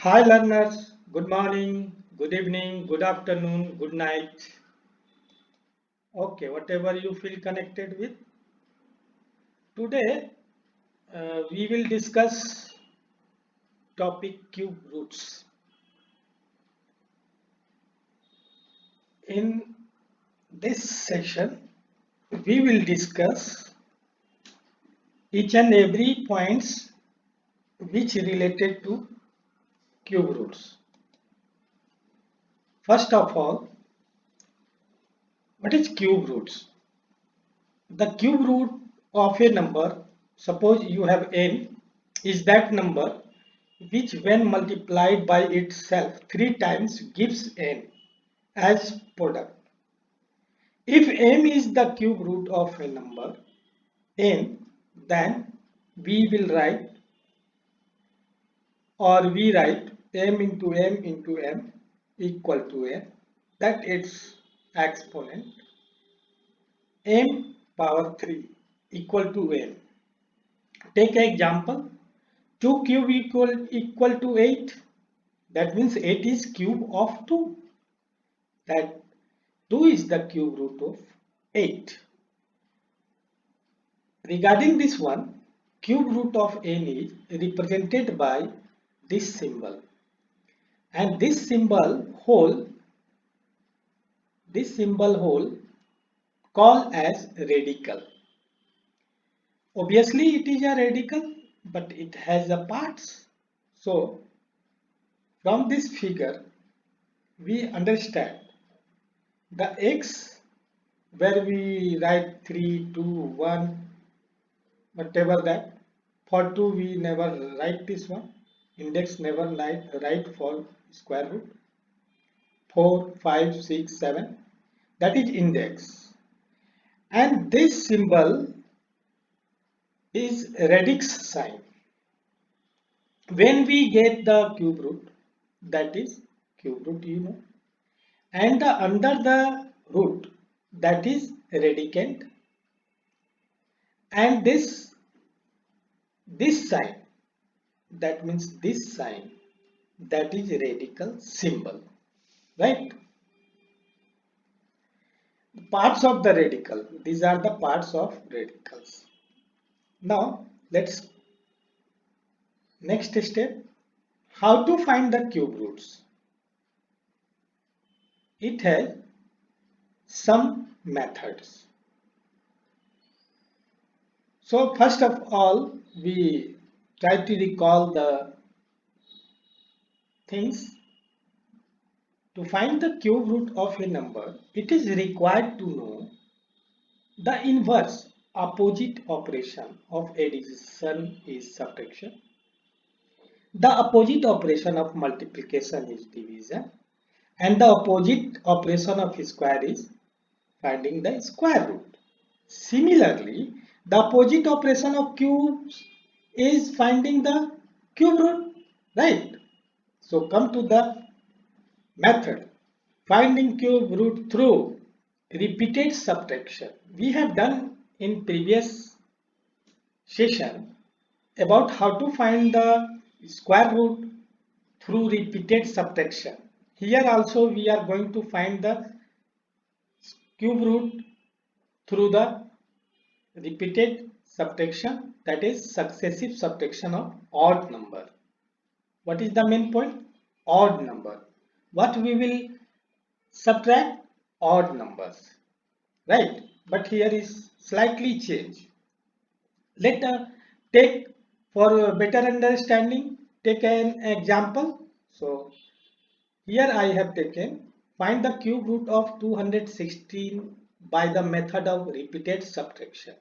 Hi learners, good morning, good evening, good afternoon, good night. Okay, whatever you feel connected with. Today we will discuss topic cube roots. In this session, we will discuss each and every points which related to cube roots. First of all, what is cube roots? The cube root of a number, suppose you have n, is that number which when multiplied by itself 3 times gives n as product. If m is the cube root of a number n, then we write m equal to n, that its exponent m power 3 equal to n. Take an example. 2 cube equal to 8. That means 8 is cube of 2. That 2 is the cube root of 8. Regarding this one, cube root of n is represented by this symbol. And this symbol whole called as radical. Obviously it is a radical, but it has a parts. So from this figure we understand the x, where we write 3, 2, 1, whatever that. For 2 we never write this one. Index never write for square root. 4, 5, 6, 7. That is index. And this symbol is radix sign. When we get the cube root, that is cube root, and under the root, that is radicand, and this sign, that means this sign, that is radical symbol, right? Parts of the radical, these are the parts of radicals. Now let's next step, how to find the cube roots. It has some methods. So first of all, we try to recall the things. To find the cube root of a number, it is required to know the inverse opposite operation of addition is subtraction. The opposite operation of multiplication is division. And the opposite operation of square is finding the square root. Similarly, the opposite operation of cubes is finding the cube root, right? So come to the method. Finding cube root through repeated subtraction. We have done in previous session about how to find the square root through repeated subtraction. Here also we are going to find the cube root through the repeated subtraction, that is successive subtraction of odd number. What is the main point? Odd number. What we will subtract? Odd numbers, right? But here is slightly change. Let take, for better understanding, take an example. So here I have taken, find the cube root of 216 by the method of repeated subtraction.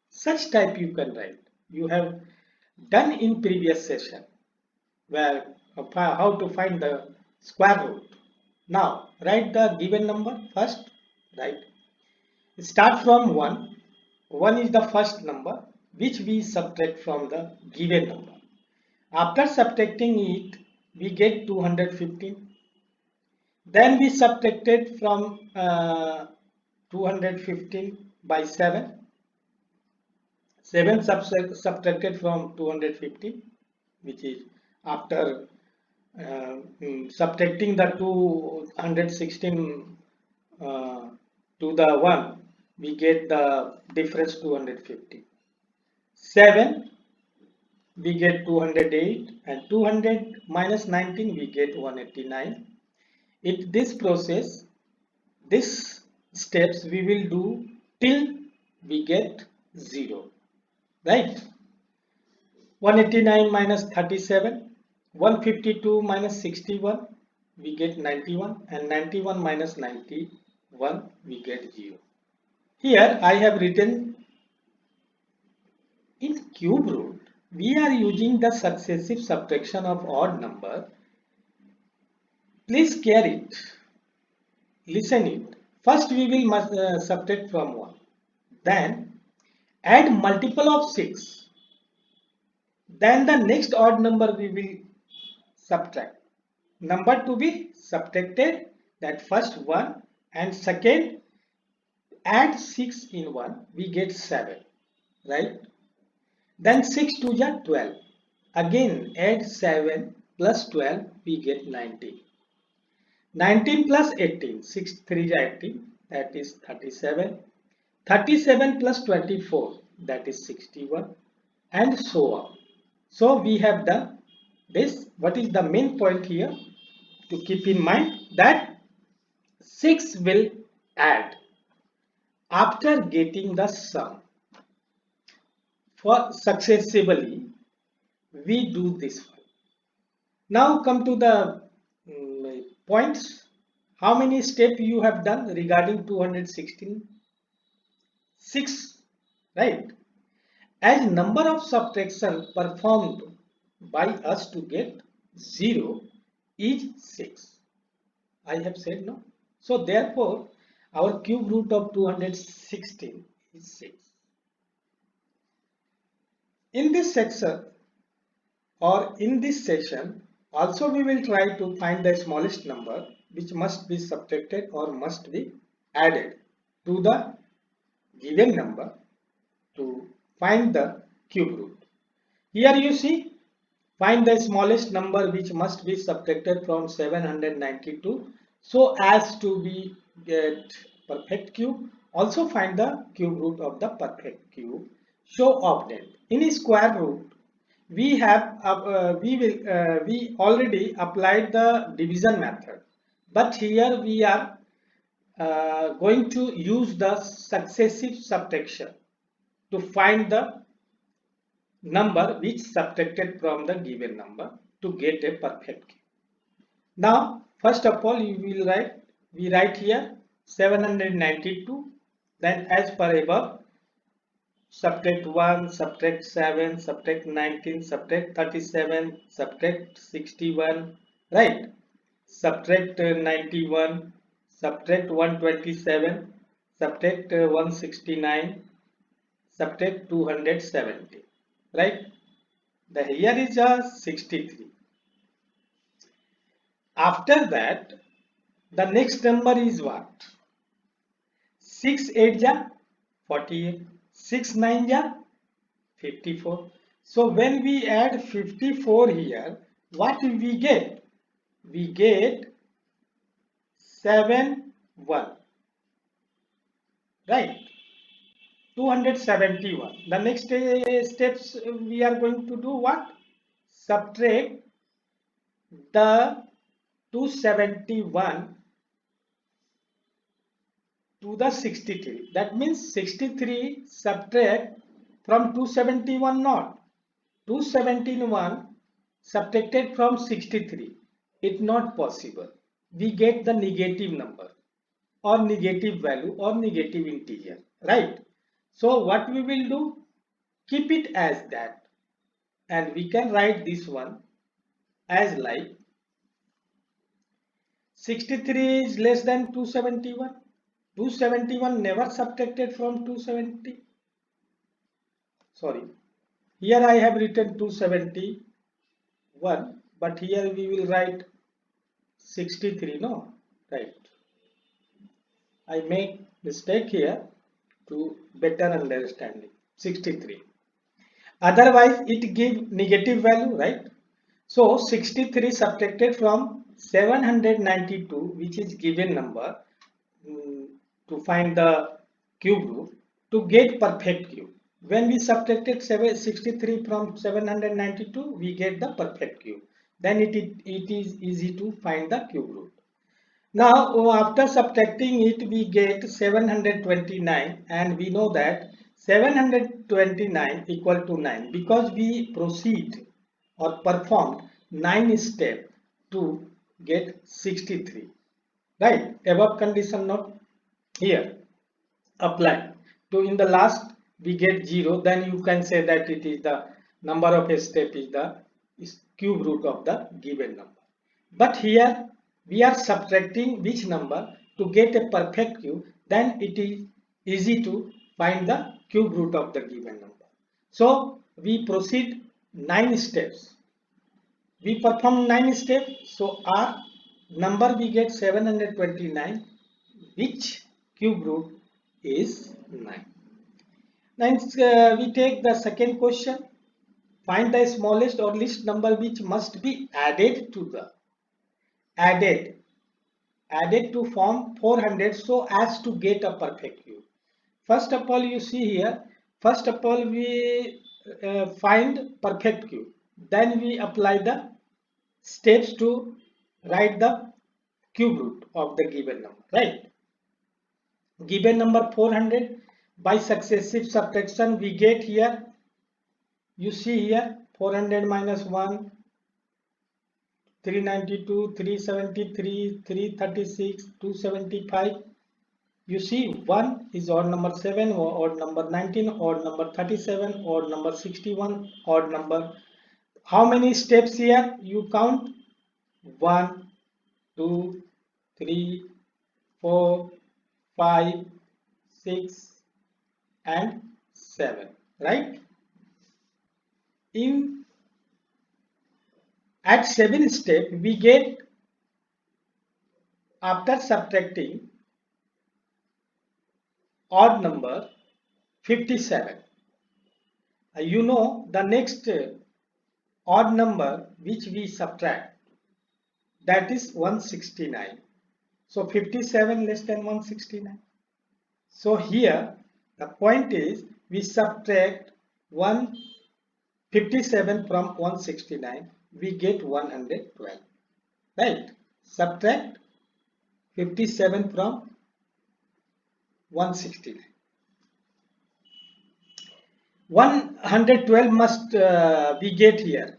Such type you can write. You have done in previous session where how to find the square root. Now write the given number first, right? Start from 1. 1 is the first number which we subtract from the given number. After subtracting it, we get 215. Then we subtracted from 215 by 7. 7 subtracted from 215, which is after subtracting the 216 to the 1, we get the difference 250. 7, we get 208, and 200 minus 19, we get 189. This process, this steps we will do till we get 0, right? 189 minus 37, 152 minus 61, we get 91, and 91 minus 91, we get 0. Here I have written in cube root, we are using the successive subtraction of odd number. Please care it, listen it. First we will subtract from 1, then add multiple of 6, then the next odd number we will subtract. Number to be subtracted, that first 1, and second add 6 in 1, we get 7, right? Then 6 to the 12, again add 7 plus 12, we get 19. 19 plus 18, 6 3 is 18, that is 37. 37 plus 24, that is 61, and so on. So we have done this. What is the main point here to keep in mind? That 6 will add after getting the sum. For successively, we do this one. Now come to the points. How many steps you have done regarding 216? 6, right? As number of subtraction performed by us to get 0 is 6. I have said no. So therefore, our cube root of 216 is 6. In this section or in this session, also we will try to find the smallest number which must be subtracted or must be added to the given number to find the cube root. Here you see, find the smallest number which must be subtracted from 792 so as to be get perfect cube. Also find the cube root of the perfect cube. Show obtent. In square root, we have we already applied the division method, but here we are going to use the successive subtraction to find the number which subtracted from the given number to get a perfect cube. Now, first of all, we write here 792, then as per above, subtract 1, subtract 7, subtract 19, subtract 37, subtract 61, right? Subtract 91, subtract 127, subtract 169, subtract 270, right? Here is a 63. After that, the next number is what? 6 8 ja 48, 6 9 ja 54. So when we add 54 here, what we get? We get 7 1, right? 271. The next steps we are going to do what? Subtract the 271 to the 63. That means 63 subtract from 271 not. 271 subtracted from 63. It's not possible. We get the negative number or negative value or negative integer, right? So what we will do? Keep it as that. And we can write this one as like 63 is less than 271. 271 never subtracted from 270. Sorry. Here I have written 271, but here we will write 63, no? Right. I make mistake here to better understanding. 63. Otherwise, it give negative value, right? So 63 subtracted from 792, which is given number, mm, to find the cube root to get perfect cube. When we subtracted 63 from 792, we get the perfect cube. Then it is easy to find the cube root. Now, after subtracting it, we get 729, and we know that 729 equal to 9 because we proceed or performed 9 steps to get 63. Right? Above condition not here apply. So in the last we get 0, then you can say that it is the number of a step is the cube root of the given number. But here we are subtracting which number to get a perfect cube, then it is easy to find the cube root of the given number. So we proceed 9 steps. We perform 9 steps, so our number we get 729, which cube root is 9. Now we take the second question. Find the smallest or least number which must be added to the added to form 400 so as to get a perfect cube. First of all, you see here, first of all we find perfect cube. Then we apply the steps to write the cube root of the given number, right? Given number 400, by successive subtraction we get here, you see here 400 minus 1, 392, 373, 336, 275. You see 1 is odd number 7, or odd number 19, odd number 37, odd number 61, odd number. How many steps here? You count 1, 2, 3, 4, 5, 6 and 7, right? At 7th step we get, after subtracting odd number 57. You know the next odd number which we subtract, that is 169. So 57 less than 169. So here the point is we subtract 157 from 169, we get 112, right? Subtract 57 from 169. 112 must we get here.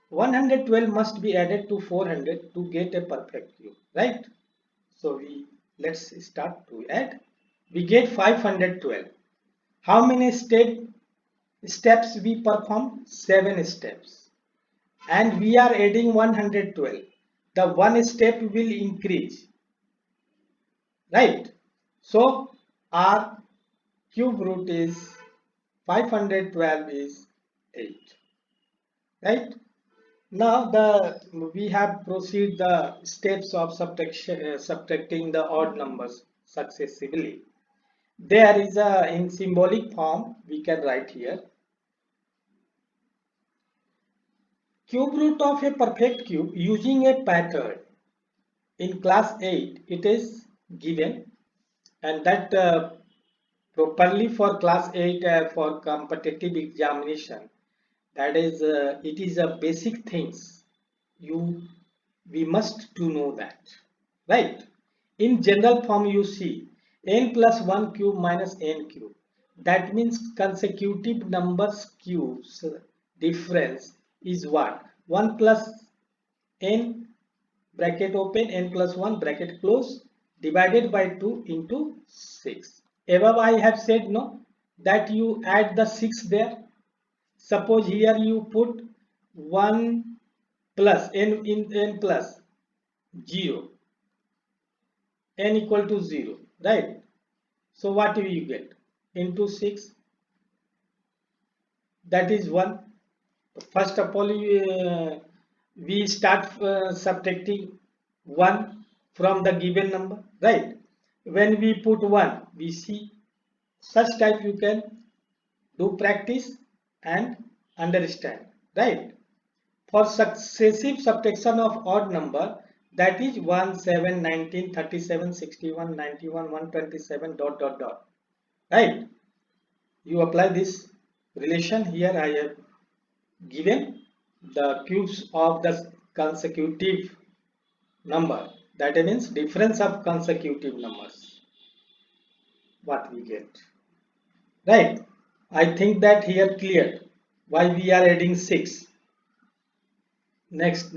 112 must be added to 400 to get a perfect cube, right? So let's start to add. We get 512. How many steps we perform? 7 steps. And we are adding 112. The one step will increase, right? So our cube root is 512 is 8, right? Now we have proceed the steps of subtracting the odd numbers successively. There is in symbolic form we can write here. Cube root of a perfect cube using a pattern in class 8 it is given, and that properly for class 8 for competitive examination, that is it is a basic things we must to know that, right? In general form you see n plus 1 cube minus n cube, that means consecutive numbers cubes difference is what? 1 plus n bracket open, n plus 1 bracket close, divided by 2 into 6. Above I have said no, that you add the 6 there. Suppose here you put 1 plus n plus 0, n equal to 0, right? So what will you get? Into 6, that is 1. First of all we start subtracting 1 from the given number, right? When we put 1, we see such type you can do practice and understand, right? for successive subtraction of odd number, that is 1, 7, 19, 37, 61, 91, 127 dot dot dot, right? You apply this relation here. I have given the cubes of the consecutive number, that means difference of consecutive numbers, what we get, right? I think that here clear why we are adding 6. Next.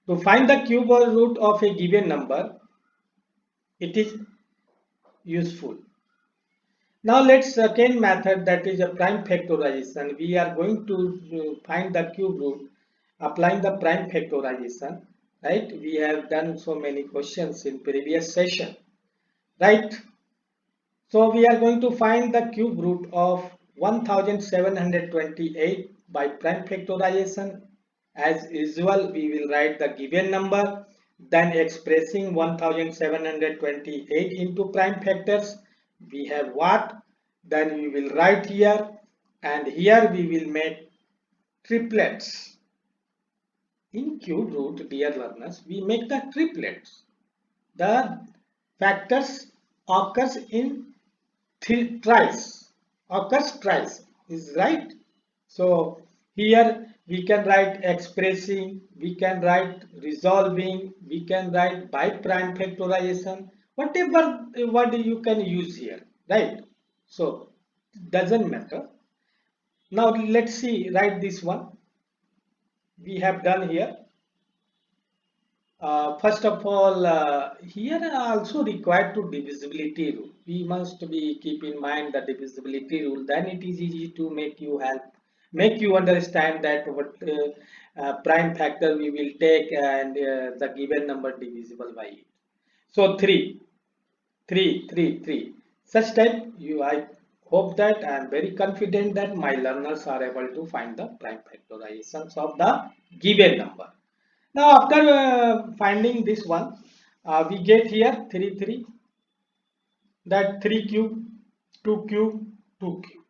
To find the cube or root of a given number, it is useful. Now let's second method, that is a prime factorization. We are going to find the cube root applying the prime factorization, right? We have done so many questions in previous session, right? So we are going to find the cube root of 1728 by prime factorization. As usual, we will write the given number, then expressing 1728 into prime factors. We have what? Then we will write here, and here we will make triplets. In cube root, dear learners, we make the triplets. The factors occurs in occurs twice, is right. So here we can write expressing, we can write resolving, we can write by prime factorization, whatever word you can use here, right? So doesn't matter. Now let's see, write this one we have done here. First of all, here also required to divisibility rule. We must be keep in mind the divisibility rule. Then it is easy to make you understand that what prime factor we will take and the given number divisible by it. So 3. Such type I hope that I am very confident that my learners are able to find the prime factorizations of the given number. Now after finding this one, we get here 3, that 3 cube, 2 cube, 2 cube.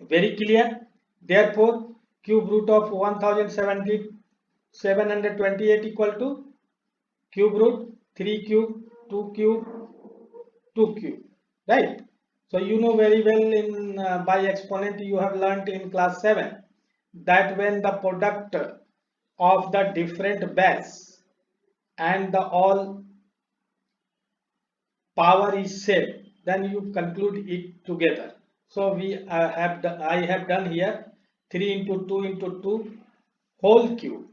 Very clear. Therefore, cube root of 1728 equal to cube root 3 cube, 2 cube, 2 cube, right? So you know very well in by exponent you have learnt in class 7 that when the product of the different base and the all power is same, then you conclude it together. So I have done here 3 into 2 into 2 whole cube,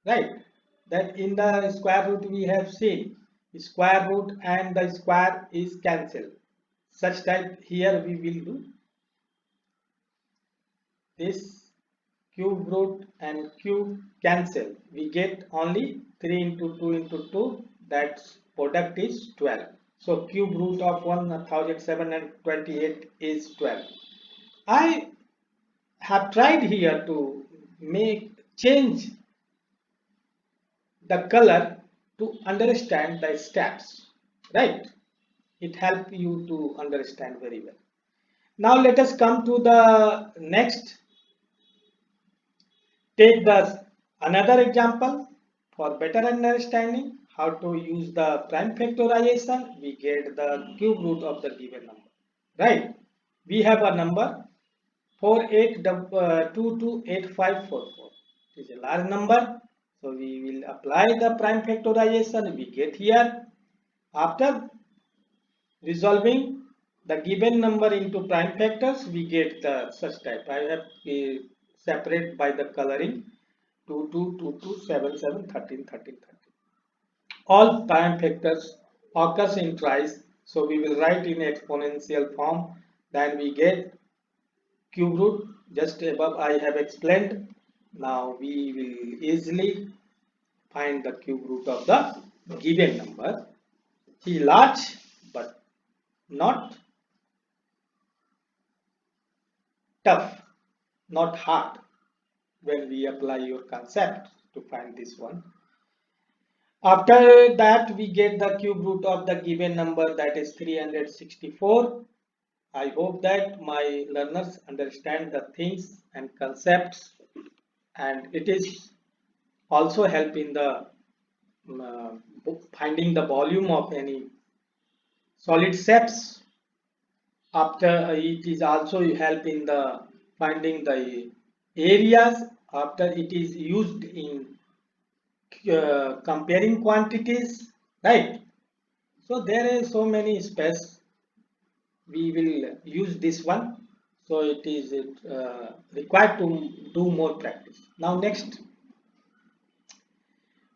right? That in the square root we have seen square root and the square is cancelled. Such type here we will do this cube root and cube cancel. We get only 3 into 2 into 2, that product is 12. So cube root of 1728 is 12. I have tried here to change the color to understand the steps, right? It helps you to understand very well. Now let us come to the next. Take another example for better understanding how to use the prime factorization. We get the cube root of the given number, right? We have a number 48228544. It is a large number, so we will apply the prime factorization. We get here, after resolving the given number into prime factors, we get the such type. I have separate by the coloring 2, 2, 2, 2, 7, 7, 13, 13, 13. All prime factors occurs in twice, so we will write in exponential form. Then we get cube root just above I have explained. Now we will easily find the cube root of the given number. It is large but not tough, not hard when we apply your concept to find this one. After that we get the cube root of the given number, that is 364. I hope that my learners understand the things and concepts and it is also help in the finding the volume of any solid shapes. After it is also help in the finding the areas after it is used in comparing quantities, right? So there is so many space we will use this one. So it is required to do more practice. Now next,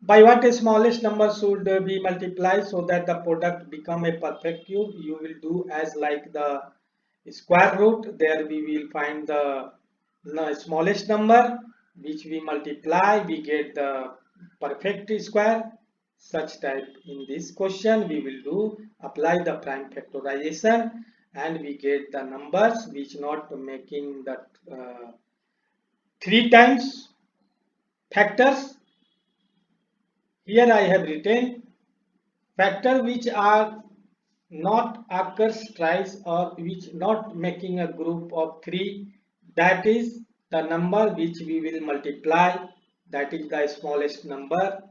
by what a smallest number should be multiplied so that the product become a perfect cube? You will do as like the square root. There we will find the smallest number which we multiply, we get the perfect square. Such type in this question we will do apply the prime factorization and we get the numbers which not making that 3 times factors. Here I have written factor which are not occurs twice or which not making a group of 3, that is the number which we will multiply, that is the smallest number,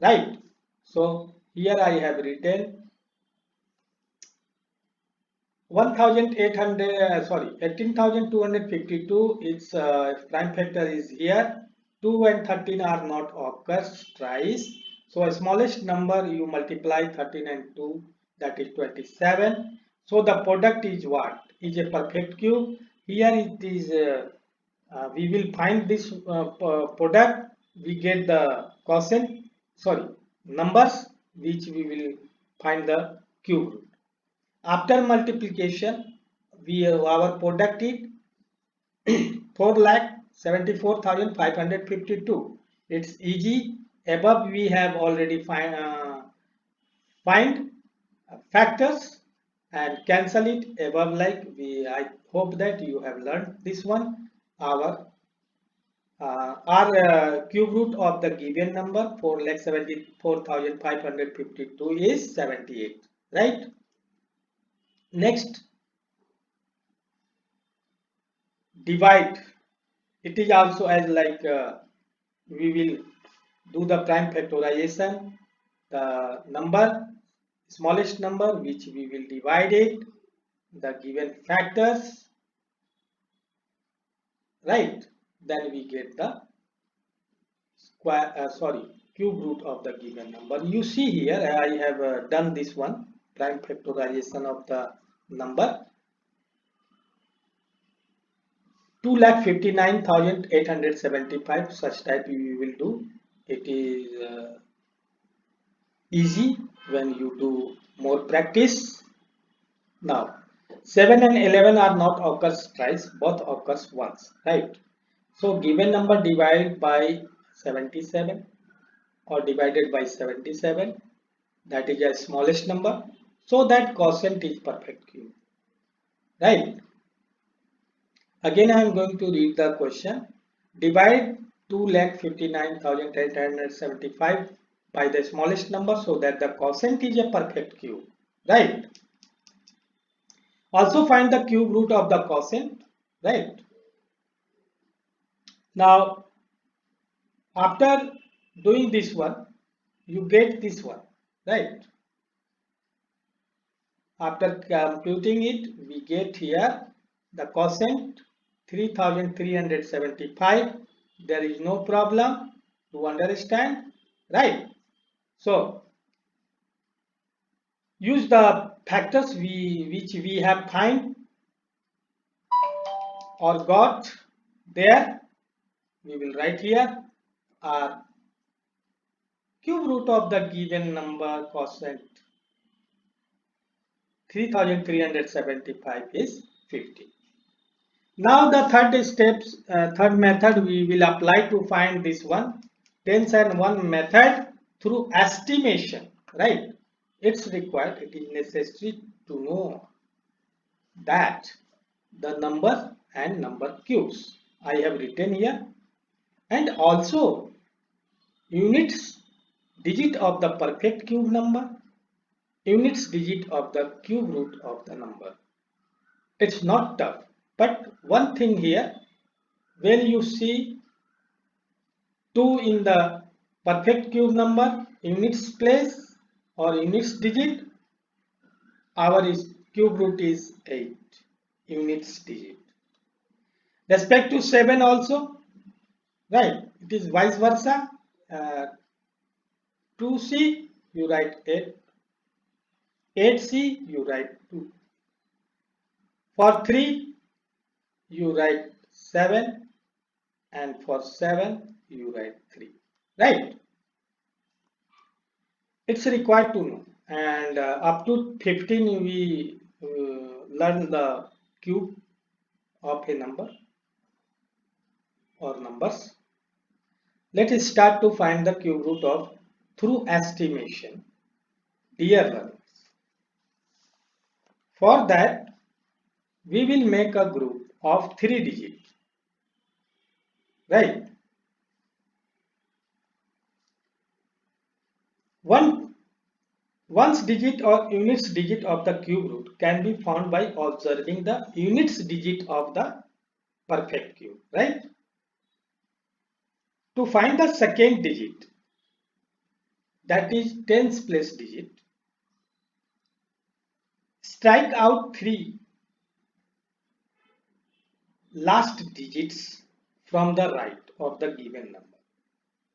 right? So here I have written 18,252, its prime factor is here. 2 and 13 are not occurs twice. So a smallest number you multiply 13 and 2, that is 27. So the product is what? Is a perfect cube. Here it is, we will find this product. We get the quotient, sorry, numbers which we will find the cube root. After multiplication, our product is 4,74,552. It's easy. Above we have already find factors and cancel it above, like I hope that you have learned this one. Our cube root of the given number 4,74,552 is 78, right? Next, divide. It is also as like we will do the prime factorization, the number, smallest number which we will divide it, the given factors, right? Then we get the cube root of the given number. You see here I have done this one, prime factorization of the number 2,59,875. Such type we will do. It is easy when you do more practice. Now 7 and 11 are not occurs twice, both occurs once, right? So given number divided by 77 or divided by 77, that is the smallest number, so that quotient is perfect cube, right? Again I am going to read the question. Divide 2,59,875 by the smallest number so that the quotient is a perfect cube, right? Also find the cube root of the quotient, right? Now after doing this one, you get this one, right? After computing it, we get here the quotient 3,375. There is no problem to understand, right? So use the factors which we have find or got there. We will write here cube root of the given number quotient 3,375 is 50. Now the third method we will apply to find this one, tens and one method through estimation, right? It's required, it is necessary to know that the number and number cubes I have written here, and also units digit of the perfect cube number, units digit of the cube root of the number. It's not tough, but one thing here, when you see 2 in the perfect cube number units place or units digit. Our cube root is 8 units digit. Respect to 7 also, right? It is vice versa. 2c you write 8, 8c you write 2. For 3 you write 7, and for 7 you write 3, right? It's required to know, and up to 15 we learn the cube of a number or numbers. Let us start to find the cube root of through estimation, dear learners. For that, we will make a group of 3 digits, right? One's digit or units digit of the cube root can be found by observing the units digit of the perfect cube, right? To find the second digit, that is tens place digit, strike out 3 last digits from the right of the given number,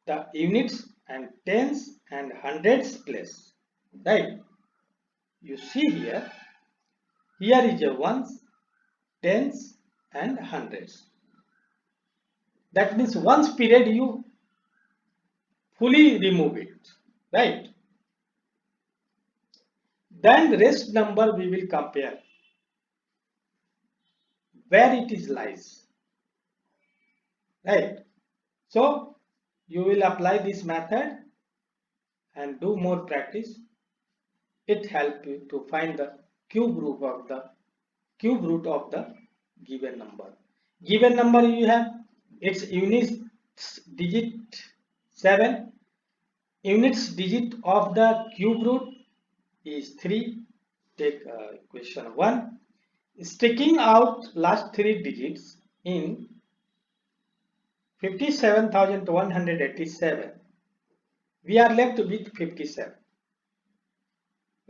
the units and tens and hundreds place, right? You see here is a ones, tens and hundreds. That means once period you fully remove it, right? Then rest number we will compare where it is lies, right? So you will apply this method and do more practice. It helps you to find the cube root of the given number. Given number you have its units digit 7, units digit of the cube root is 3. Take equation 1. Sticking out last 3 digits in 57,187, we are left with 57,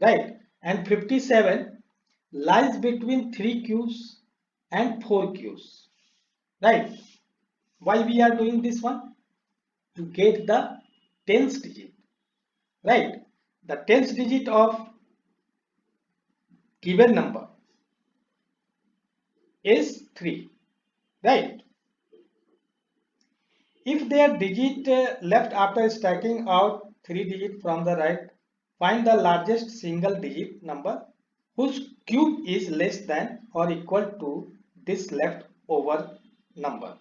right? And 57 lies between 3 cubes and 4 cubes, right? Why we are doing this one? To get the tens digit, right? The tens digit of given number is 3, right? If their digit left after stacking out 3 digits from the right, find the largest single digit number whose cube is less than or equal to this left over number.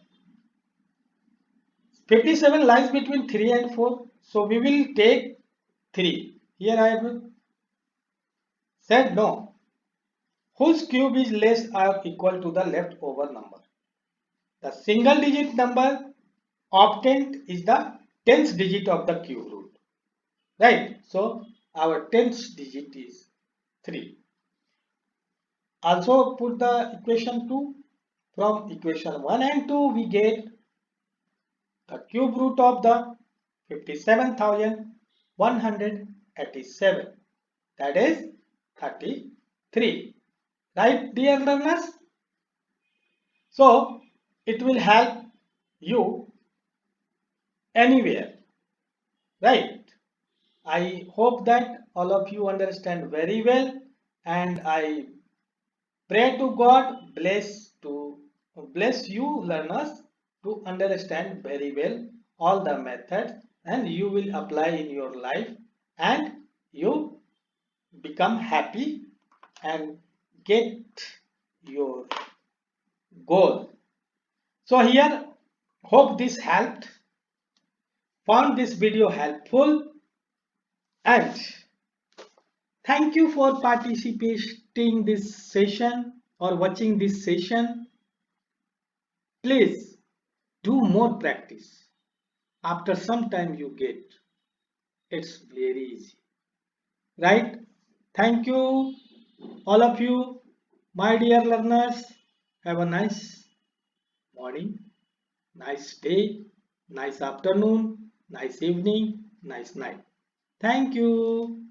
57 lies between 3 and 4, so we will take 3. Here I have said no. Whose cube is less or equal to the left over number. The single digit number obtained is the tens digit of the cube root, right? So our tens digit is 3. Also put the equation 2. From equation 1 and 2 we get the cube root of the 57,187, that is 33, right dear learners? So it will help you anywhere, right? I hope that all of you understand very well, and I pray to God bless you learners to understand very well all the methods, and you will apply in your life and you become happy and get your goal. So here, hope this helped, found this video helpful, and thank you for participating this session or watching this session. Please do more practice. After some time you get, it's very easy, right? Thank you all of you, my dear learners. Have a nice morning, nice day. nice afternoon, nice evening, nice night. Thank you.